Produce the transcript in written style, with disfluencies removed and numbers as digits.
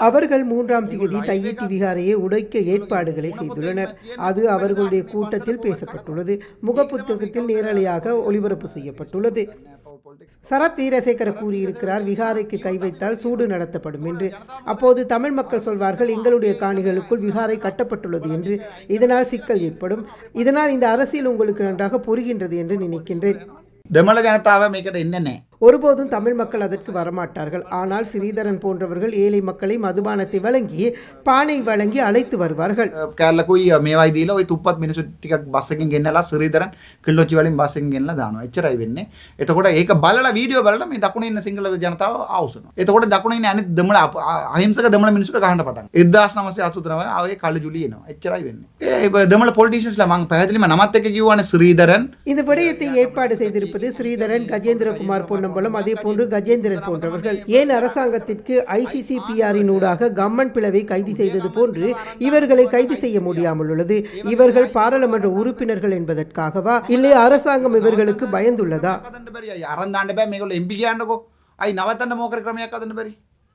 அவர்கள் 3ஆம் தேதி தையிட்டி விகாரையை உடைக்க ஏற்பாடுகளை செய்துள்ளனர். அது அவர்களுடைய கூட்டத்தில் பேசப்பட்டுள்ளது. முகப்புத்தகத்தில் நேரலையாக ஒளிபரப்பு செய்யப்பட்டுள்ளது. சரத் வீரசேகர கூறியிருக்கிறார், விகாரைக்கு கை வைத்தால் சூடு நடத்தப்படும் என்று. அப்போது தமிழ் மக்கள் சொல்வார்கள், எங்களுடைய காணிகளுக்குள் விகாரை கட்டப்பட்டுள்ளது என்று. இதனால் சிக்கல் ஏற்படும். இதனால் இந்த அரசியல் உங்களுக்கு நன்றாக புரிகின்றது என்று நினைக்கின்றேன். දෙමළ ජනතාව මේකට එන්නේ නැහැ. ஒருபோதும் தமிழ் மக்கள் அதற்கு வரமாட்டார்கள். ஆனால் ஸ்ரீதரன் போன்றவர்கள் ஏழை மக்களை மதுபானத்தை வழங்கி பானை வழங்கி அழைத்து வருவார்கள். කැලකුයි මේවයි දීලා ওই තුප්පත් මිනිස්සු ටිකක් බස් එකකින් ගෙන්නලා ශ්‍රීදරන් කිල්ලොච්චි වලින් බස් එකකින් ගෙන්නලා දානවා. එච්චරයි වෙන්නේ. එතකොට ඒක බලලා වීඩියෝ බලලා මේ දකුණේ ඉන්න සිංහල ජනතාව ආවුසනවා. එතකොට දකුණේ ඉන්න අනිත් දෙමළ අහිංසක දෙමළ මිනිස්සුන්ට ගහන්න පටන් ගන්නවා. 1989 ආවේ කළු ජුලි එනවා. එච්චරයි වෙන්නේ. ඒ දෙමළ පොලිටිෂියන්ස්ලා මම පැහැදිලිම නමත් එක්ක කිව්වනේ ශ්‍රීදරන්. இந்த விடயத்தை ஏற்பாடு செய்திருப்பது ஸ்ரீதரன், கஜேந்திரகுமார் பொன்னம்பலம், அதே போன்று கஜேந்திரன் போன்றவர்கள். ஏன் அரசாங்கத்திற்கு ICCPR-இன் ஊடாக கம்மன் பிளவை கைது செய்தது போன்று இவர்களை கைது செய்ய முடியாமல் உள்ளது? இவர்கள் பாராளுமன்ற உறுப்பினர்கள் என்பதற்காகவா, இல்லை அரசாங்கம் இவர்களுக்கு பயந்துள்ளதா? අරන් දාන්න බෑ මේගොල්ලෝ MP කියන්නකෝ. අයි නවත්තන්න මොකර ක්‍රමයක් හදන්න බැරි.